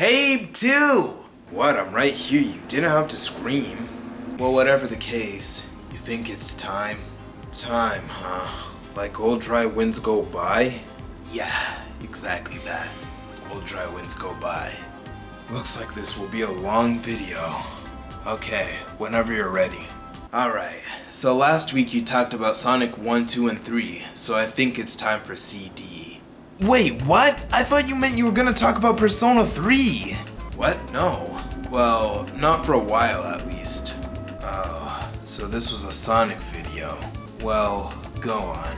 Hey, too! What, I'm right here, you didn't have to scream. Well, whatever the case, you think it's time? Time, huh? Like old dry winds go by? Yeah, exactly that. Old dry winds go by. Looks like this will be a long video. Okay, whenever you're ready. Alright, so last week you talked about Sonic 1, 2, and 3, so I think it's time for CD. Wait, what? I thought you meant you were gonna talk about Persona 3! What? No. Well, not for a while at least. Oh, so this was a Sonic video. Well, go on.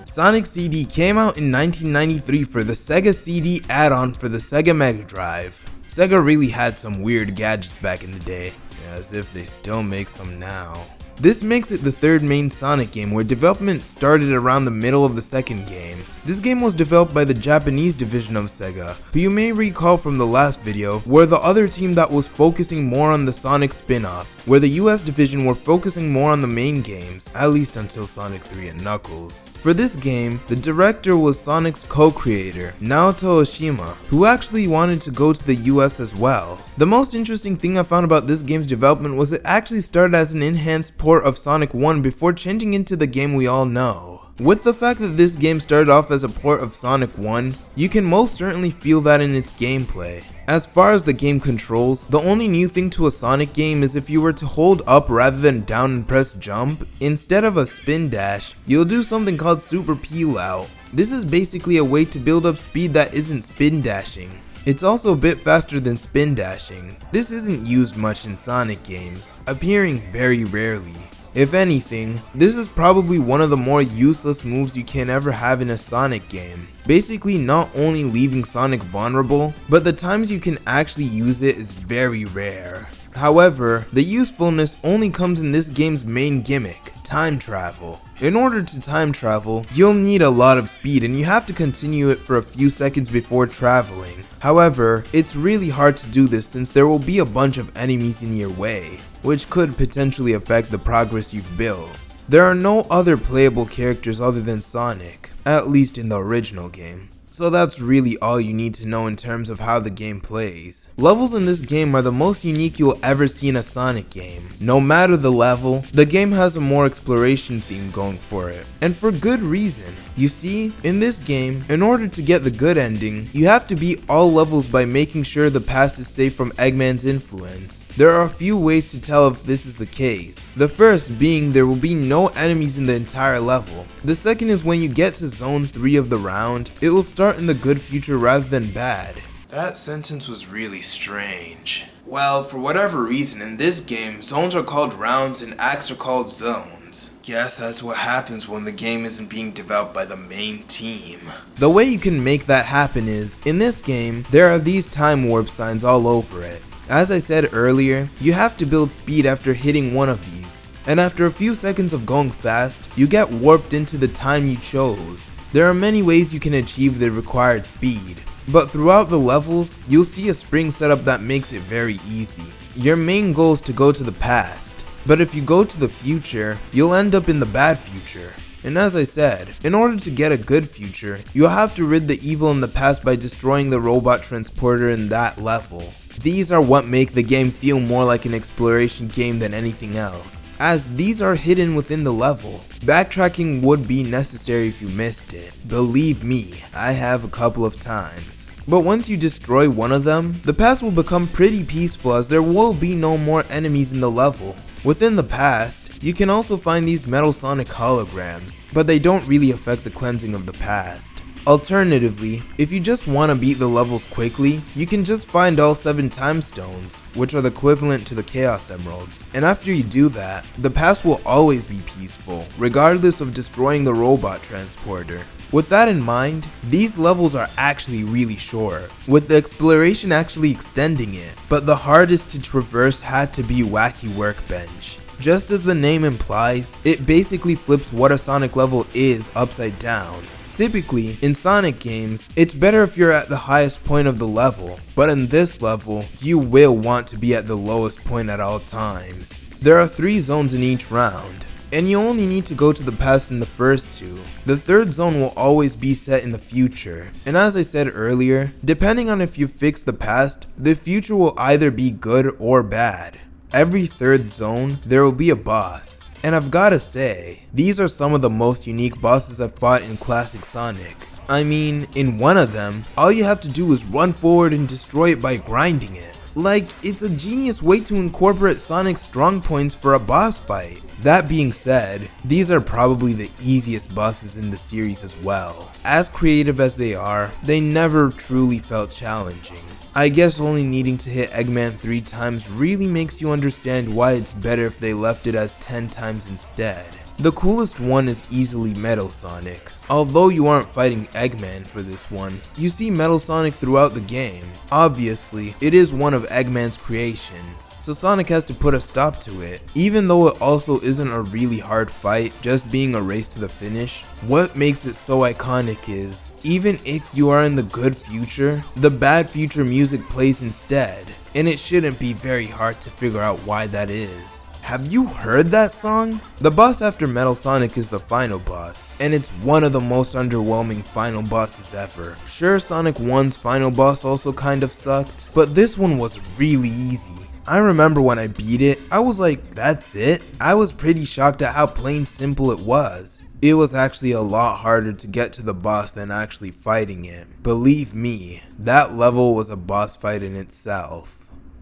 Sonic CD came out in 1993 for the Sega CD add-on for the Sega Mega Drive. Sega really had some weird gadgets back in the day, as if they still make some now. This makes it the third main Sonic game, where development started around the middle of the second game. This game was developed by the Japanese division of Sega, who you may recall from the last video were the other team that was focusing more on the Sonic spin-offs, where the US division were focusing more on the main games, at least until Sonic 3 and Knuckles. For this game, the director was Sonic's co-creator, Naoto Oshima, who actually wanted to go to the US as well. The most interesting thing I found about this game's development was it actually started as an enhanced port of Sonic 1 before changing into the game we all know. With the fact that this game started off as a port of Sonic 1, you can most certainly feel that in its gameplay. As far as the game controls, the only new thing to a Sonic game is if you were to hold up rather than down and press jump, instead of a spin dash, you'll do something called super peel out. This is basically a way to build up speed that isn't spin dashing. It's also a bit faster than spin dashing. This isn't used much in Sonic games, appearing very rarely. If anything, this is probably one of the more useless moves you can ever have in a Sonic game. Basically not only leaving Sonic vulnerable, but the times you can actually use it is very rare. However, the usefulness only comes in this game's main gimmick, time travel. In order to time travel, you'll need a lot of speed and you have to continue it for a few seconds before traveling. However, it's really hard to do this since there will be a bunch of enemies in your way, which could potentially affect the progress you've built. There are no other playable characters other than Sonic, at least in the original game. So that's really all you need to know in terms of how the game plays. Levels in this game are the most unique you'll ever see in a Sonic game. No matter the level, the game has a more exploration theme going for it, and for good reason. You see, in this game, in order to get the good ending, you have to beat all levels by making sure the past is safe from Eggman's influence. There are a few ways to tell if this is the case. The first being there will be no enemies in the entire level. The second is when you get to zone 3 of the round, it will start in the good future rather than bad. That sentence was really strange. Well, for whatever reason in this game, zones are called rounds and acts are called zones. Guess that's what happens when the game isn't being developed by the main team. The way you can make that happen is, in this game, there are these time warp signs all over it. As I said earlier, you have to build speed after hitting one of these, and after a few seconds of going fast, you get warped into the time you chose. There are many ways you can achieve the required speed, but throughout the levels, you'll see a spring setup that makes it very easy. Your main goal is to go to the past, but if you go to the future, you'll end up in the bad future. And as I said, in order to get a good future, you'll have to rid the evil in the past by destroying the robot transporter in that level. These are what make the game feel more like an exploration game than anything else, as these are hidden within the level. Backtracking would be necessary if you missed it. Believe me, I have a couple of times. But once you destroy one of them, the past will become pretty peaceful as there will be no more enemies in the level. Within the past, you can also find these Metal Sonic holograms, but they don't really affect the cleansing of the past. Alternatively, if you just want to beat the levels quickly, you can just find all 7 time stones, which are the equivalent to the Chaos Emeralds, and after you do that, the past will always be peaceful, regardless of destroying the robot transporter. With that in mind, these levels are actually really short, with the exploration actually extending it, but the hardest to traverse had to be Wacky Workbench. Just as the name implies, it basically flips what a Sonic level is upside down. Typically, in Sonic games, it's better if you're at the highest point of the level, but in this level, you will want to be at the lowest point at all times. There are 3 zones in each round. and you only need to go to the past in the first two. The third zone will always be set in the future, and as I said earlier, depending on if you fix the past, the future will either be good or bad. Every third zone, there will be a boss, and I've gotta say, these are some of the most unique bosses I've fought in classic Sonic. I mean, in one of them, all you have to do is run forward and destroy it by grinding it. Like, it's a genius way to incorporate Sonic's strong points for a boss fight. That being said, these are probably the easiest bosses in the series as well. As creative as they are, they never truly felt challenging. I guess only needing to hit Eggman 3 times really makes you understand why it's better if they left it as 10 times instead. The coolest one is easily Metal Sonic. Although you aren't fighting Eggman for this one, you see Metal Sonic throughout the game. Obviously, it is one of Eggman's creations, so Sonic has to put a stop to it. Even though it also isn't a really hard fight, just being a race to the finish, what makes it so iconic is, even if you are in the good future, the bad future music plays instead, and it shouldn't be very hard to figure out why that is. Have you heard that song? The boss after Metal Sonic is the final boss, and it's one of the most underwhelming final bosses ever. Sure, Sonic 1's final boss also kind of sucked, but this one was really easy. I remember when I beat it, I was like, that's it? I was pretty shocked at how plain simple it was. It was actually a lot harder to get to the boss than actually fighting it. Believe me, that level was a boss fight in itself.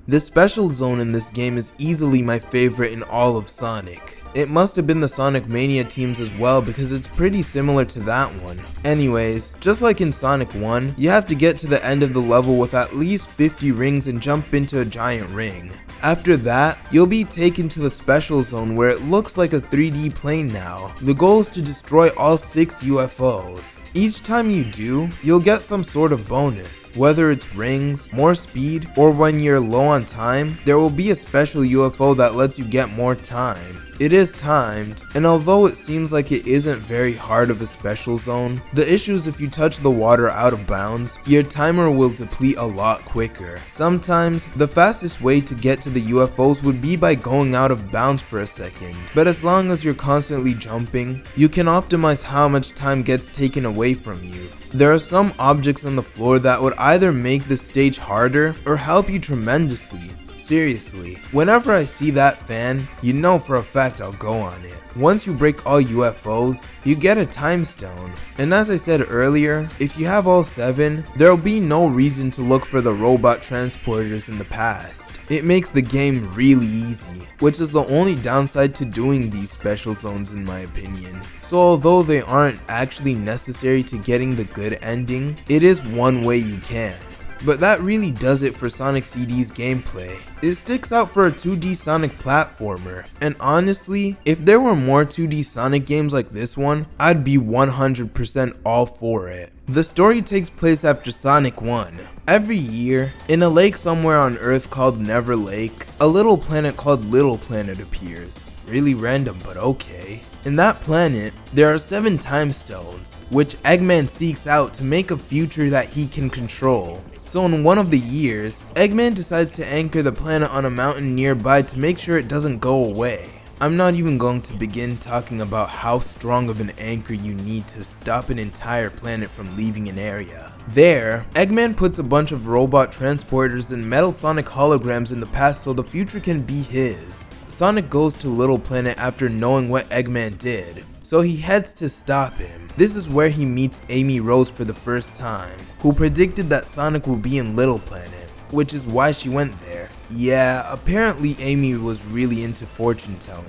The special zone in this game is easily my favorite in all of Sonic. It must have been the Sonic Mania teams as well because it's pretty similar to that one. Anyways, just like in Sonic 1, you have to get to the end of the level with at least 50 rings and jump into a giant ring. After that, you'll be taken to the special zone where it looks like a 3D plane now. The goal is to destroy all 6 UFOs. Each time you do, you'll get some sort of bonus. Whether it's rings, more speed, or when you're low on time, there will be a special UFO that lets you get more time. It is timed, and although it seems like it isn't very hard of a special zone, the issue is if you touch the water out of bounds, your timer will deplete a lot quicker. Sometimes, the fastest way to get to the UFOs would be by going out of bounds for a second, but as long as you're constantly jumping, you can optimize how much time gets taken away from you. There are some objects on the floor that would either make the stage harder or help you tremendously. Seriously, whenever I see that fan, you know for a fact I'll go on it. Once you break all UFOs, you get a time stone. And as I said earlier, if you have all 7, there'll be no reason to look for the robot transporters in the past. It makes the game really easy, which is the only downside to doing these special zones in my opinion. So although they aren't actually necessary to getting the good ending, it is one way you can. But that really does it for Sonic CD's gameplay. It sticks out for a 2D Sonic platformer, and honestly, if there were more 2D Sonic games like this one, I'd be 100% all for it. The story takes place after Sonic 1. Every year, in a lake somewhere on Earth called Never Lake, a little planet called Little Planet appears. Really random, but okay. In that planet, there are 7 time stones, which Eggman seeks out to make a future that he can control. So in one of the years, Eggman decides to anchor the planet on a mountain nearby to make sure it doesn't go away. I'm not even going to begin talking about how strong of an anchor you need to stop an entire planet from leaving an area. There, Eggman puts a bunch of robot transporters and Metal Sonic holograms in the past so the future can be his. Sonic goes to Little Planet after knowing what Eggman did, so he heads to stop him. This is where he meets Amy Rose for the first time, who predicted that Sonic will be in Little Planet, which is why she went there. Yeah, apparently Amy was really into fortune telling,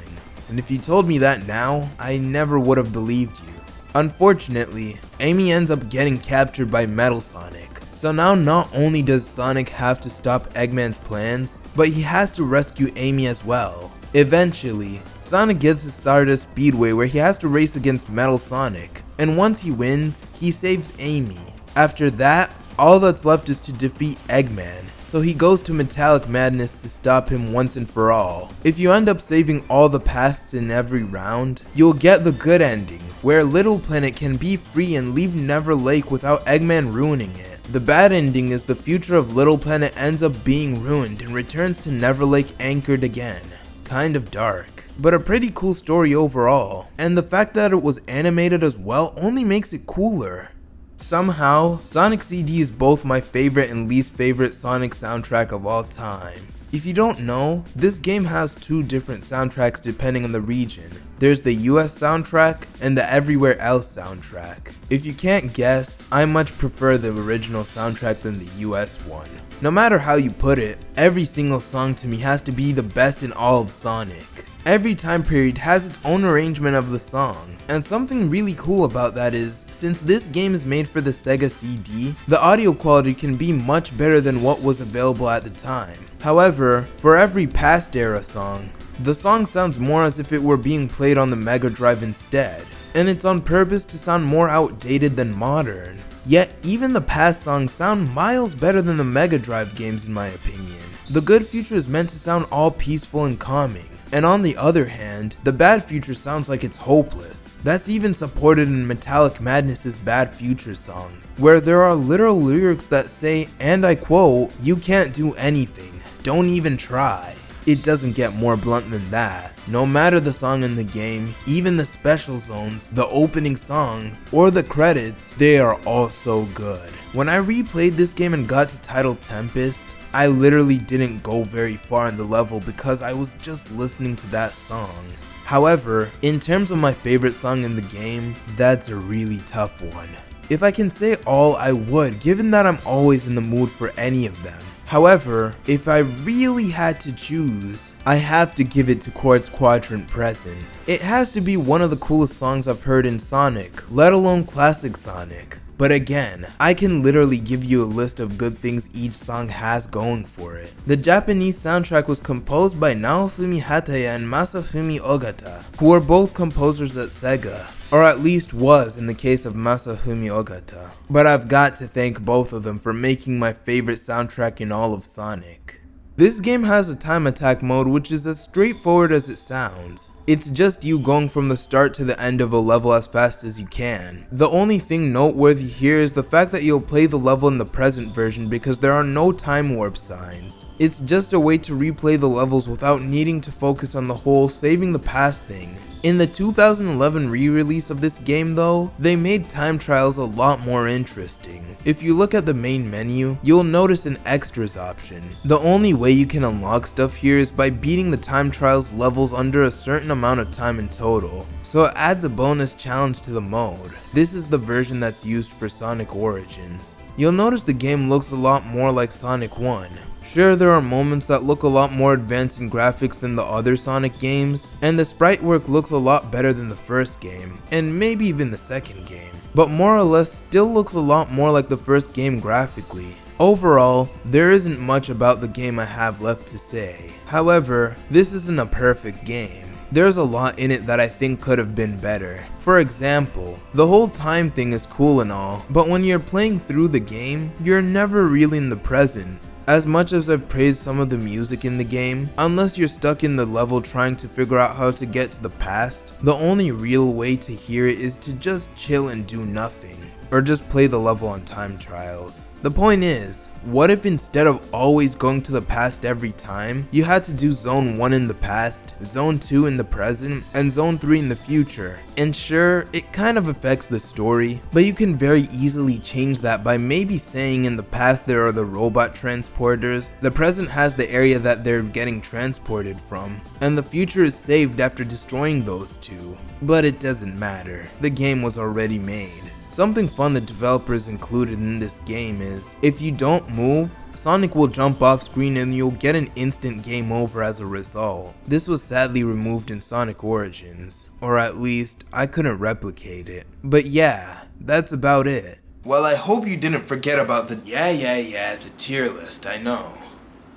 and if you told me that now, I never would have believed you. Unfortunately, Amy ends up getting captured by Metal Sonic. So now not only does Sonic have to stop Eggman's plans, but he has to rescue Amy as well. Eventually, Sonic gets to Stardust Speedway where he has to race against Metal Sonic, and once he wins, he saves Amy. After that, all that's left is to defeat Eggman, so he goes to Metallic Madness to stop him once and for all. If you end up saving all the paths in every round, you'll get the good ending, where Little Planet can be free and leave Never Lake without Eggman ruining it. The bad ending is the future of Little Planet ends up being ruined and returns to Never Lake anchored again. Kind of dark. but a pretty cool story overall, and the fact that it was animated as well only makes it cooler. Somehow, Sonic CD is both my favorite and least favorite Sonic soundtrack of all time. If you don't know, this game has two different soundtracks depending on the region. There's the US soundtrack and the Everywhere Else soundtrack. If you can't guess, I much prefer the original soundtrack than the US one. No matter how you put it, every single song to me has to be the best in all of Sonic. Every time period has its own arrangement of the song, and something really cool about that is, since this game is made for the Sega CD, the audio quality can be much better than what was available at the time. However, for every past era song, the song sounds more as if it were being played on the Mega Drive instead, and it's on purpose to sound more outdated than modern. Yet, even the past songs sound miles better than the Mega Drive games in my opinion. The good future is meant to sound all peaceful and calming, and on the other hand, the bad future sounds like it's hopeless. That's even supported in Metallic Madness's Bad Future song, where there are literal lyrics that say, and I quote, "You can't do anything, don't even try." It doesn't get more blunt than that. No matter the song in the game, even the special zones, the opening song, or the credits, they are all so good. When I replayed this game and got to Tidal Tempest, I literally didn't go very far in the level because I was just listening to that song. However, in terms of my favorite song in the game, that's a really tough one. If I can say all, I would, given that I'm always in the mood for any of them. However, if I really had to choose, I have to give it to Quartz Quadrant Present. It has to be one of the coolest songs I've heard in Sonic, let alone classic Sonic. But again, I can literally give you a list of good things each song has going for it. The Japanese soundtrack was composed by Naofumi Hataya and Masafumi Ogata, who are both composers at Sega, or at least was in the case of Masafumi Ogata. But I've got to thank both of them for making my favorite soundtrack in all of Sonic. This game has a time attack mode which is as straightforward as it sounds. It's just you going from the start to the end of a level as fast as you can. The only thing noteworthy here is the fact that you'll play the level in the present version because there are no time warp signs. It's just a way to replay the levels without needing to focus on the whole saving the past thing. In the 2011 re-release of this game though, they made time trials a lot more interesting. If you look at the main menu, you'll notice an extras option. The only way you can unlock stuff here is by beating the time trials levels under a certain amount of time in total, so it adds a bonus challenge to the mode. This is the version that's used for Sonic Origins. You'll notice the game looks a lot more like Sonic 1. Sure, there are moments that look a lot more advanced in graphics than the other Sonic games, and the sprite work looks a lot better than the first game, and maybe even the second game, but more or less still looks a lot more like the first game graphically. Overall, there isn't much about the game I have left to say. However, this isn't a perfect game. There's a lot in it that I think could have been better. For example, the whole time thing is cool and all, but when you're playing through the game, you're never really in the present. As much as I've praised some of the music in the game, unless you're stuck in the level trying to figure out how to get to the past, the only real way to hear it is to just chill and do nothing, or just play the level on time trials. The point is, what if instead of always going to the past every time, you had to do Zone 1 in the past, Zone 2 in the present, and Zone 3 in the future? And sure, it kind of affects the story, but you can very easily change that by maybe saying in the past there are the robot transporters, the present has the area that they're getting transported from, and the future is saved after destroying those two. But it doesn't matter, the game was already made. Something fun the developers included in this game is, if you don't move, Sonic will jump off screen and you'll get an instant game over as a result. This was sadly removed in Sonic Origins, or at least, I couldn't replicate it. But yeah, that's about it. Well, I hope you didn't forget about the the tier list, I know.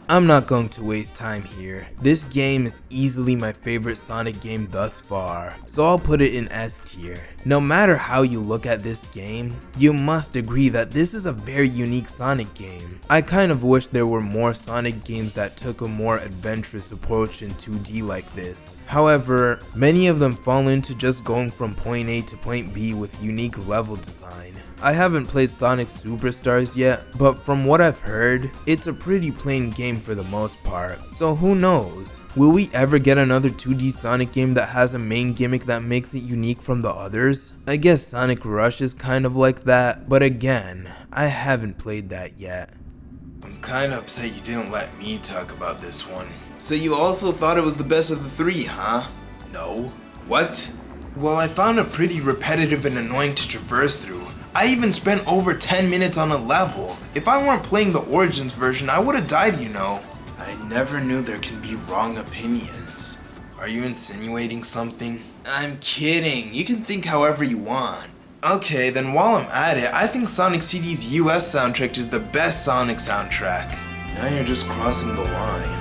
I'm not going to waste time here. This game is easily my favorite Sonic game thus far, so I'll put it in S tier. No matter how you look at this game, you must agree that this is a very unique Sonic game. I kind of wish there were more Sonic games that took a more adventurous approach in 2D like this. However, many of them fall into just going from point A to point B with unique level design. I haven't played Sonic Superstars yet, but from what I've heard, it's a pretty plain game same for the most part. So who knows? Will we ever get another 2D Sonic game that has a main gimmick that makes it unique from the others? I guess Sonic Rush is kind of like that, but again, I haven't played that yet. I'm kinda upset you didn't let me talk about this one. So you also thought it was the best of the three, huh? No. What? Well, I found it pretty repetitive and annoying to traverse through. I even spent over 10 minutes on a level. If I weren't playing the Origins version, I would've died, you know. I never knew there can be wrong opinions. Are you insinuating something? I'm kidding. You can think however you want. Okay, then while I'm at it, I think Sonic CD's US soundtrack is the best Sonic soundtrack. Now you're just crossing the line.